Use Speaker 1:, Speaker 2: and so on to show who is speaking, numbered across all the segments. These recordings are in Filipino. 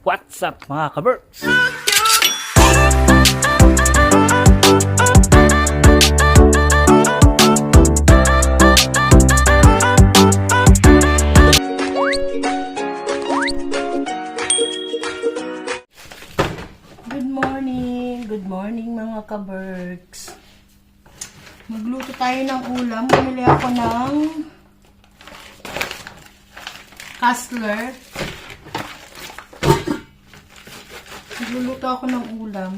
Speaker 1: What's up mga kaberks?
Speaker 2: Good morning mga kaberks. Magluto tayo ng ulam. Bumili ako ng Kassler. Magluluto ako ng ulam.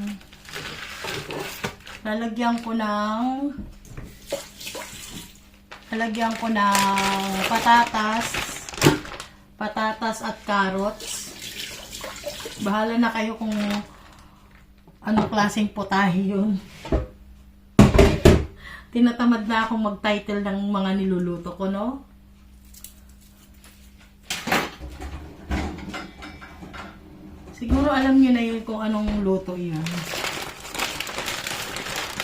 Speaker 2: Lalagyan ko ng patatas at carrots. Bahala na kayo kung anong klaseng potahe yun. Tinatamad na akong mag-title ng mga niluluto ko, no? Siguro alam niyo na yun kung anong luto yun.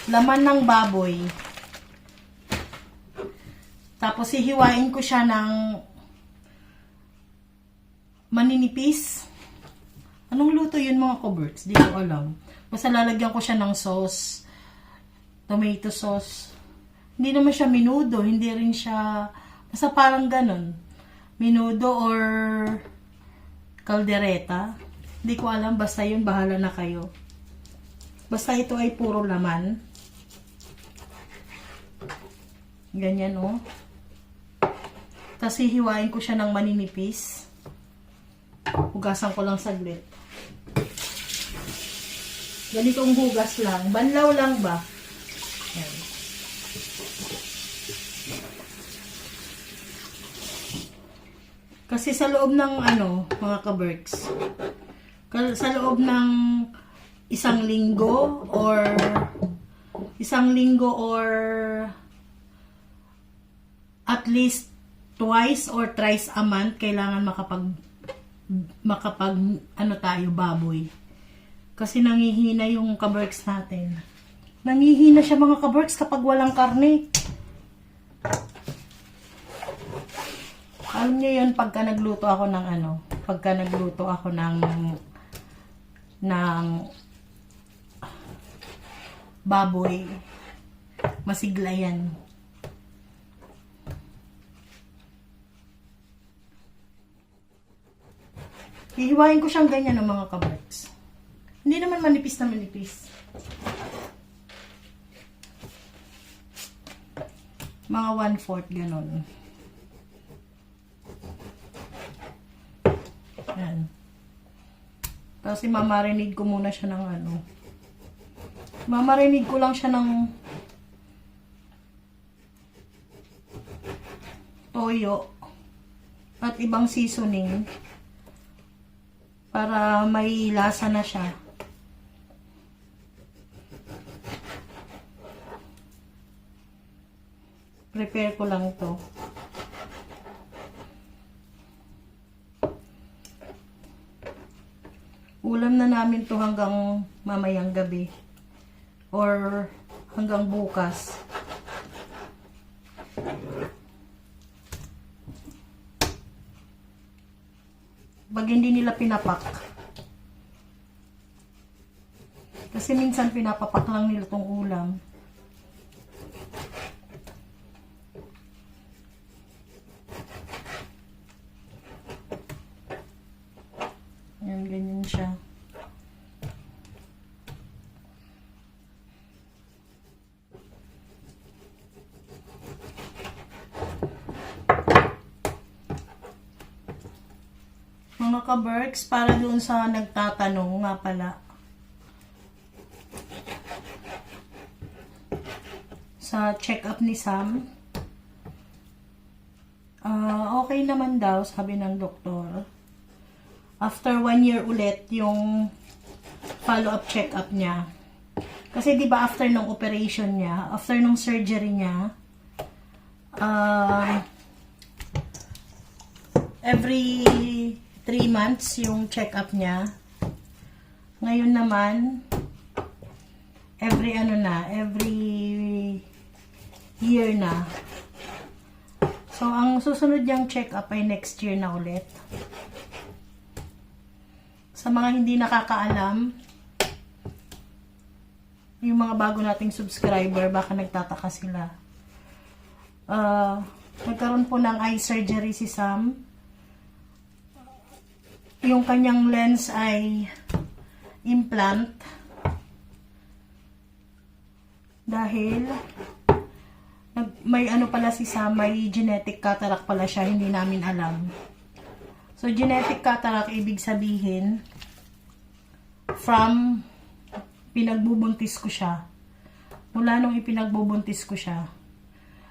Speaker 2: Laman ng baboy. Tapos hihiwain ko siya ng maninipis. Anong luto yun mga kaberks? Di ko alam. Basta lalagyan ko siya ng sauce. Tomato sauce. Hindi naman siya minudo. Hindi rin siya... Basta parang ganun. Minudo or caldereta. Hindi ko alam. Basta yun. Bahala na kayo. Basta ito ay puro laman. Ganyan, oh. Tapos hihiwain ko siya ng maninipis. Hugasan ko lang saglit. Ganitong hugas lang. Banlaw lang ba? Yan. Kasi sa loob ng mga kaberks, sa loob ng isang linggo or at least twice or thrice a month kailangan makapag tayo baboy. Kasi nangihina yung kaberks natin. Nangihina siya mga kaberks kapag walang karne. Alam niyo yun pagka nagluto ako ng baboy. Masigla yan. Hihiwain ko siyang ganyan ng mga kaberks. Hindi naman manipis na manipis. Mga 1/4 ganon. Yan. Tapos imamarinate ko muna siya ng Mamarinate ko lang siya ng toyo at ibang seasoning para may lasa na siya. Prepare ko lang to. Ulam na namin to hanggang mamayang gabi or hanggang bukas. Pag hindi nila pinapak. Kasi minsan pinapapak lang nila tong ulam. Yan, ganyan siya. Mga kaberks, para doon sa nagtatanong nga pala. Sa check-up ni Sam, okay naman daw, sabi ng doktor. After 1 year ulit yung follow-up check-up niya. Kasi di ba after ng operation niya, after ng surgery niya, every 3 months yung check-up niya. Ngayon naman, every year na. So, ang susunod niyang check-up ay next year na ulit. Sa mga hindi nakakaalam, yung mga bago nating subscriber, baka nagtataka sila. Nagkaroon po ng eye surgery si Sam. Yung kanyang lens ay implant. Dahil may ano pala si Sam, may genetic cataract pala siya, hindi namin alam. So, genetic cataract, ibig sabihin, from pinagbubuntis ko siya. Mula nung ipinagbubuntis ko siya,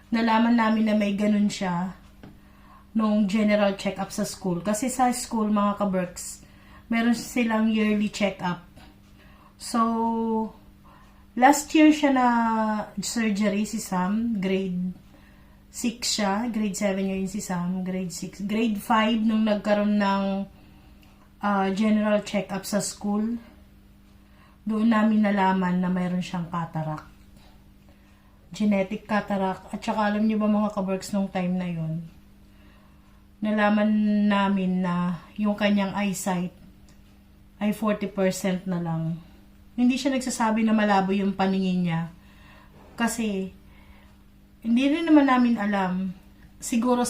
Speaker 2: nalaman namin na may ganun siya nung general check-up sa school. Kasi sa school, mga ka-Berks, meron silang yearly check-up. So, last year siya na surgery si Sam, grade 6 siya, grade 7 yun si Sam, grade 6. Grade 5 nung nagkaroon ng general check-up sa school, doon namin nalaman na mayroon siyang cataract. Genetic cataract. At saka alam niyo ba mga ka-Berks nung time na yun, nalaman namin na yung kanyang eyesight ay 40% na lang. Hindi siya nagsasabi na malabo yung paningin niya. Kasi, hindi rin naman namin alam. Siguro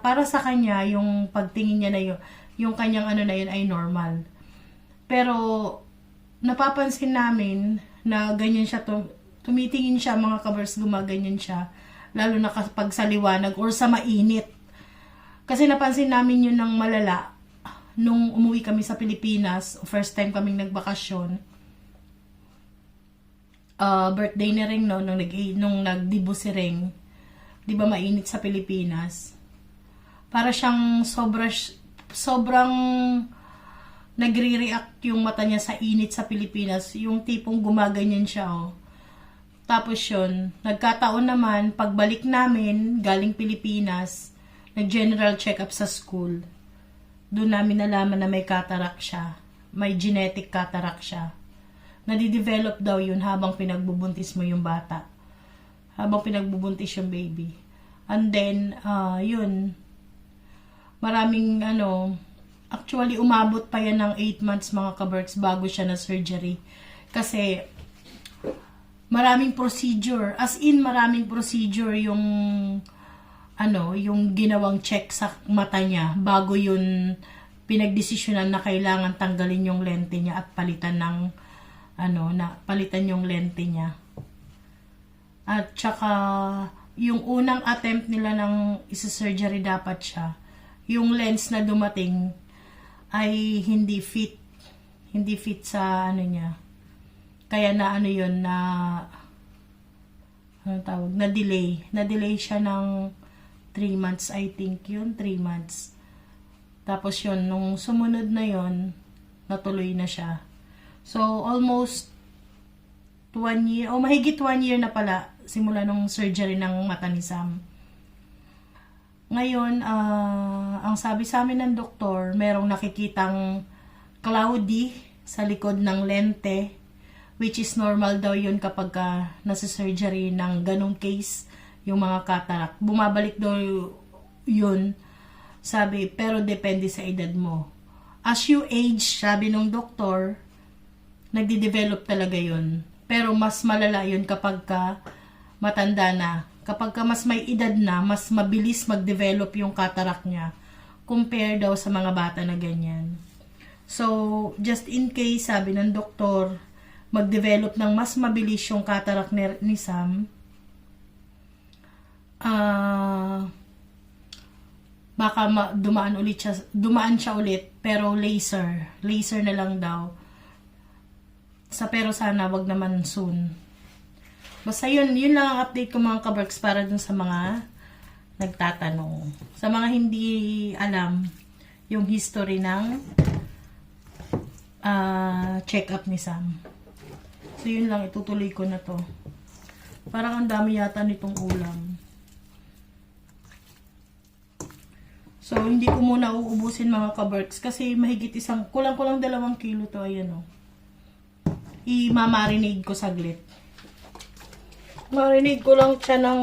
Speaker 2: para sa kanya, yung pagtingin niya na yun, yung kanyang ano na yun ay normal. Pero, napapansin namin na ganyan siya, tumitingin siya, mga ka-Berks, gumaganyan siya. Lalo na kapag sa liwanag or sa mainit. Kasi napansin namin yun ng malala nung umuwi kami sa Pilipinas, first time kaming nagbakasyon. Birthday ni Ring, no, nung nagdibo si Ring. Di ba mainit sa Pilipinas? Para siyang sobrang nagre-react yung mata niya sa init sa Pilipinas. Yung tipong gumaganyan siya, oh. Tapos yun, nagkataon naman, pagbalik namin, galing Pilipinas, nag-general check-up sa school. Doon namin nalaman na may cataract siya. May genetic cataract siya. Nadidevelop daw yun habang pinagbubuntis mo yung bata. Habang pinagbubuntis yung baby. And then, yun, maraming actually, umabot pa yan ng 8 months mga ka-Berks bago siya na surgery. Kasi, maraming procedure. As in, maraming procedure yung, yung ginawang check sa mata niya bago yun pinagdesisyonan na kailangan tanggalin yung lente niya at palitan ng, palitan yung lente niya. At saka, yung unang attempt nila ng isa-surgery dapat siya, yung lens na dumating, ay hindi fit sa niya. Kaya na delay siya ng 3 months, I think yun, 3 months. Tapos yun, nung sumunod na yun, natuloy na siya. So, almost 1 year, mahigit 1 year na pala, simula nung surgery ng mata ni Sam. Ngayon, ang sabi sa amin ng doktor, merong nakikitang cloudy sa likod ng lente, which is normal daw yun kapag nasa surgery ng ganong case, yung mga cataract. Bumabalik daw yun, sabi, pero depende sa edad mo. As you age, sabi ng doktor, nagde-develop talaga yun. Pero mas malala yun kapag matanda na. Kapag mas may edad na, mas mabilis mag-develop yung cataract niya compare daw sa mga bata na ganyan. So, just in case, sabi ng doktor, mag-develop ng mas mabilis yung cataract ni Sam, baka dumaan siya ulit, pero laser na lang daw. Pero sana wag naman soon. Basta yun lang ang update ko mga ka-Berks para dun sa mga nagtatanong. Sa mga hindi alam yung history ng check-up ni Sam. So yun lang, itutuloy ko na to. Parang ang dami yata nitong ulam. So hindi ko muna uubusin mga ka-Berks kasi mahigit kulang-kulang 2 kilo to. Ayan o. I-marinade ko saglit. Marinade ko lang siya ng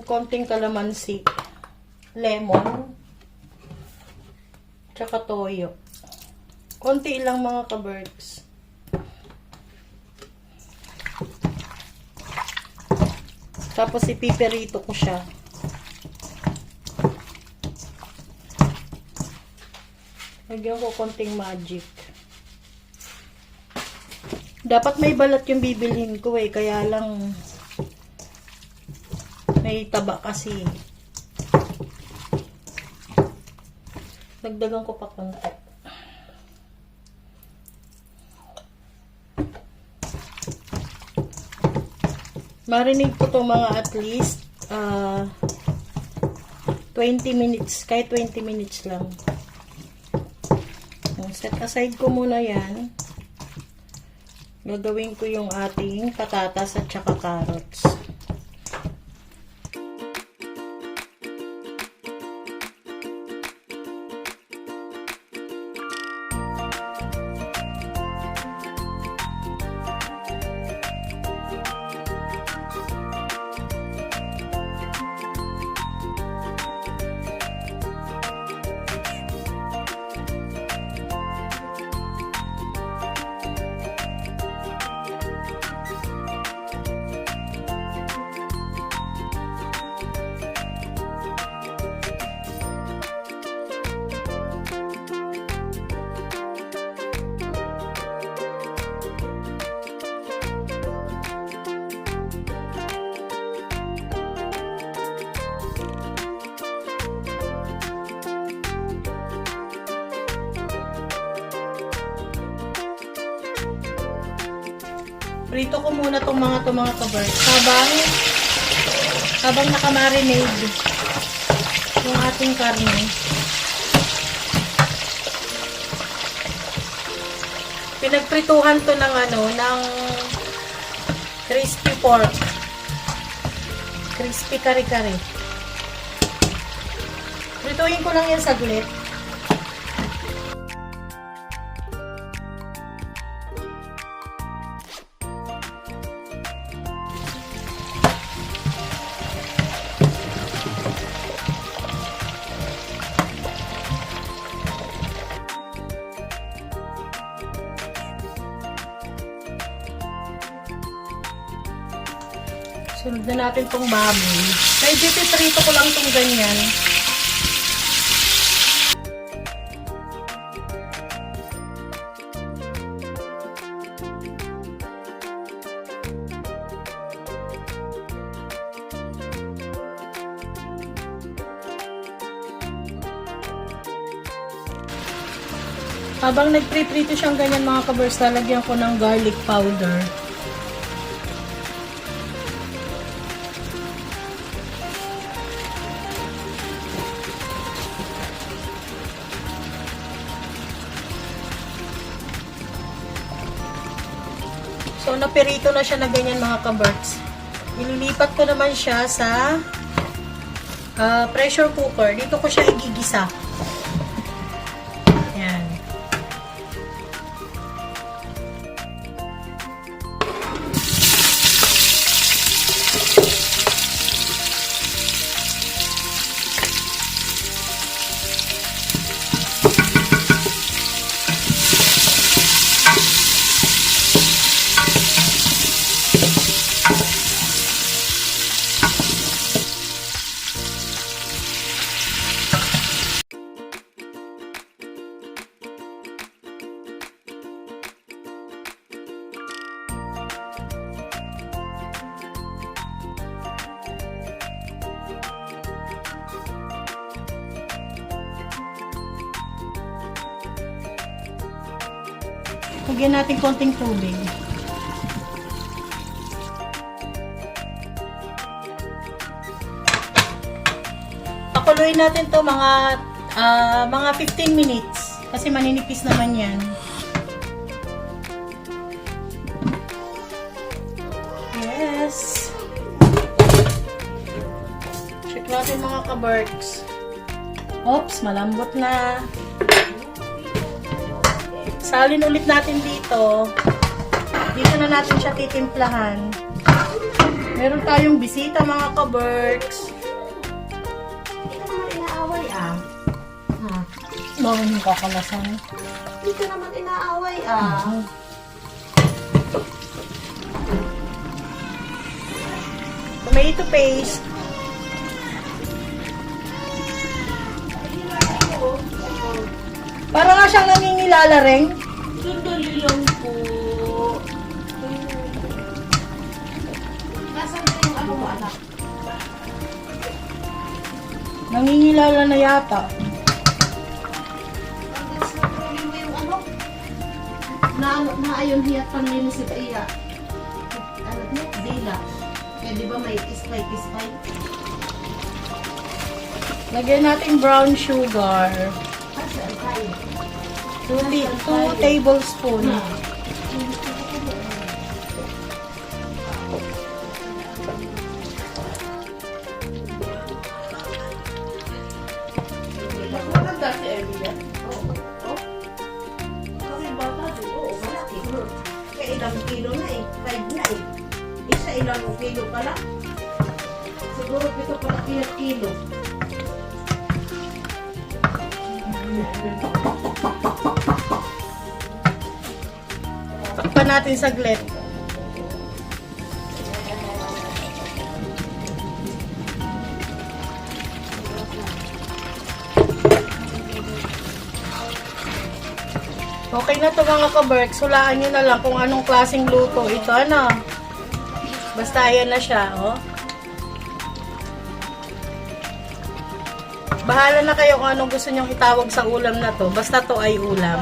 Speaker 2: konting kalamansi, lemon, tsaka toyo. Konti lang mga kaberks. Tapos ipiperito ko siya. Lagyan ko konting magic. Dapat may balat yung bibilhin ko eh. Kaya lang may taba kasi. Dagdagan ko pa konti. Marinate ko to mga at least 20 minutes. Kahit 20 minutes lang. Set aside ko muna yan. Gagawin ko yung ating patatas at saka carrots. Prito ko muna itong mga kaberks habang nakamarinade yung ating karne. Pinagprituhan to ng ng crispy pork. Crispy kare-kare. Prituhin ko lang yan saglit. Sunod na natin itong baboy. Medyo piprito ko lang itong ganyan. Habang nagpriprito siyang ganyan mga kabers, lalagyan ko ng garlic powder. So, naperito na siya na ganyan mga kaberks. Ililipat ko naman siya sa pressure cooker. Dito ko siya igigisa. Ayan. Lagyan natin konting tubig. Pakuluin natin to mga 15 minutes kasi maninipis naman yan. Yes. Check natin mga kaberks. Oops, malambot na. Salin ulit natin dito. Dito na natin siya titimplahan. Meron tayong bisita mga kaberks. Ito mo inaaway ah. Bakit yung kakalasan?
Speaker 1: Hindi ka naman inaaway ah.
Speaker 2: Tomato paste. Para nga siyang nangingilala rin.
Speaker 1: Sandali lang po. Nasaan na yung ano mo, anak?
Speaker 2: Nangingilala na yata.
Speaker 1: Ang mo yung ano? Na ayon hiyat panlinis si Iya. Ano niya? Dila. Kaya di ba may kispay-kispay?
Speaker 2: Lagyan natin brown sugar.
Speaker 1: Ah, saan tayo?
Speaker 2: 2 tablespoon.
Speaker 1: Maganda si Emilia. Oo. Kasi bata din. Oo, malaki. Kaya ilang kilo na eh. 5 na eh. Isa ilang kilo pala. Siguro pito pala kilo.
Speaker 2: Takpan natin saglit. Okay na to mga kaberks. Hulaan nyo na lang kung anong klaseng luto. Ito ano. Basta ayan na siya. Oh. Bahala na kayo kung anong gusto nyong itawag sa ulam na to. Basta to ay ulam.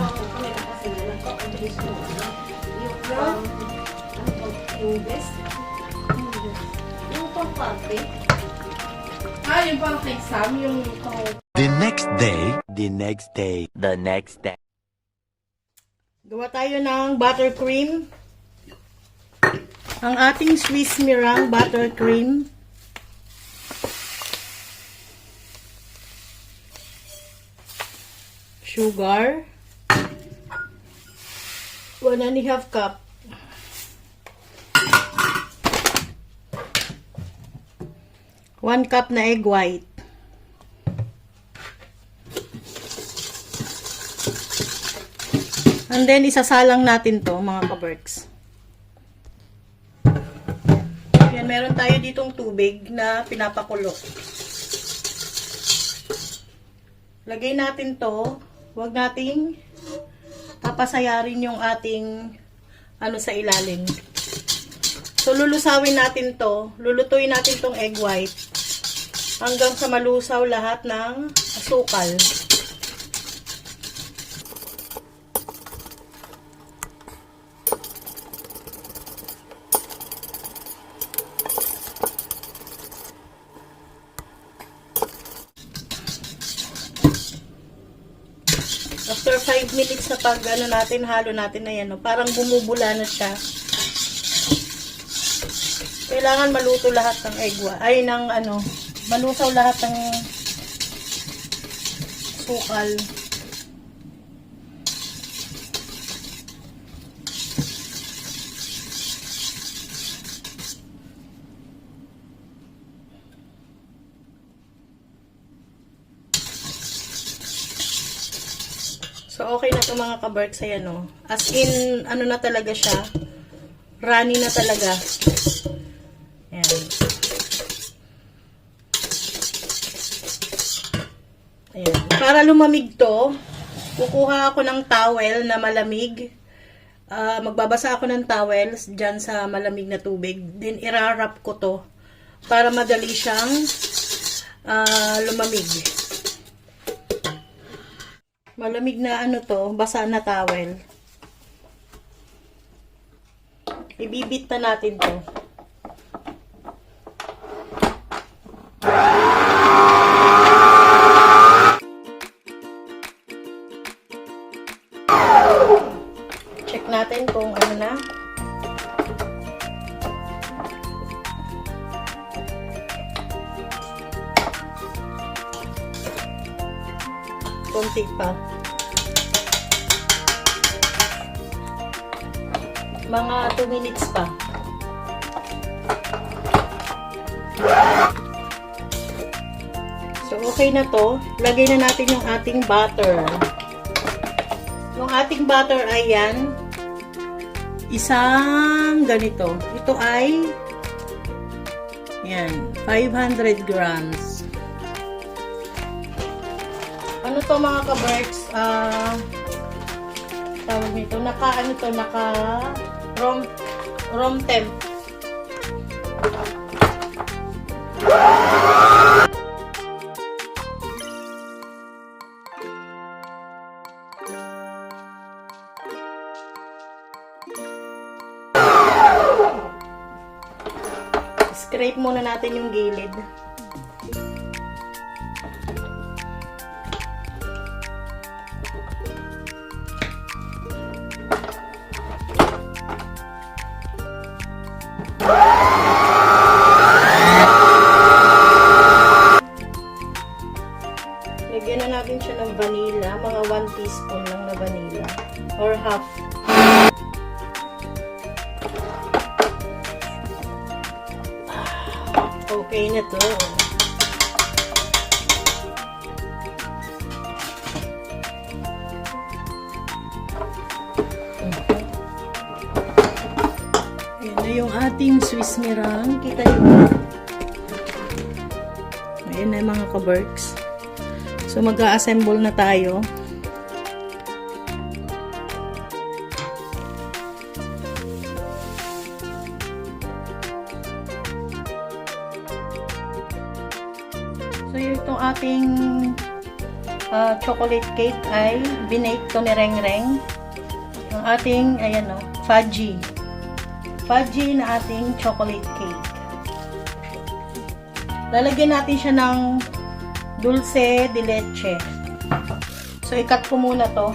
Speaker 1: Yung pang-party.
Speaker 2: Yung pang exam, yung
Speaker 3: The next day, the next day, the next day.
Speaker 2: gawa tayo ng buttercream. Ang ating Swiss Mirang buttercream. Sugar. 1½ cup. One cup na egg white. And then, isasalang natin to mga kaberks. Yan, meron tayo ditong tubig na pinapakulo. Lagay natin to. Huwag nating papasayarin yung ating ano sa ilalim. So, lulusawin natin to. Lulutuin natin tong egg white hanggang sa malusaw lahat ng asukal. After 5 minutes na pag ano natin, halo natin na yan, no? Parang bumubula na siya. Kailangan maluto lahat ng egg white. Ay, ng ano, malusaw lahat ng sukal. So, okay na ito mga kaberks. Ayan, no? As in, ano na talaga siya. Runny na talaga. Ayan. Ayan. Para lumamig to, kukuha ako ng towel na malamig. Magbabasa ako ng towel dyan sa malamig na tubig. Then, irarap ko to para madali siyang lumamig. Malamig na ano to, basa na towel. Ibibit na natin to. Check natin kung ano na. Konti pa. Mga 2 minutes pa. So, okay na to. Lagay na natin yung ating butter. Yung ating butter ay yan. Isang ganito. Ito ay yan, 500 grams. Ano to mga ka-Berks? Tawag nito, naka room temp. Scrape muna natin yung gilid. Lagyan na natin siya ng vanilla, mga 1 teaspoon lang na vanilla or half. Okay na to. Ayan na yung ating Swiss meringue. Kita nyo. Ayan na mga ka-Berks. So mag-a-assemble na tayo. So, itong ating chocolate cake ay binake to ni Rengreng. Yung ating, ayan o, fudgy. Fudgy na ating chocolate cake. Lalagyan natin siya ng dulce de leche. So, i-cut ko muna to.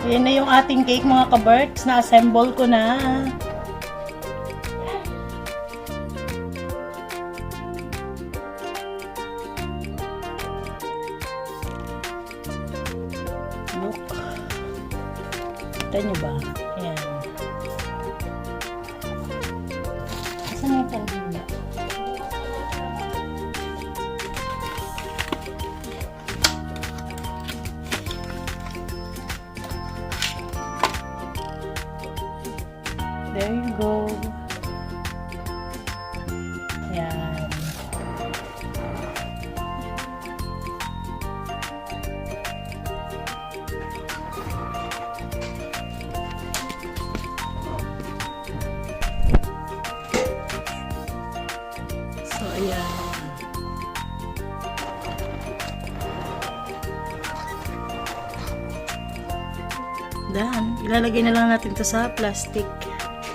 Speaker 2: Yan na yung ating cake mga ka-Berks. Na-assemble ko na. Look. Kita nyo ba? Ayan. Saan yung kandila? Done. Ilalagay na lang natin to sa plastic.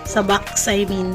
Speaker 2: Sa box, I mean.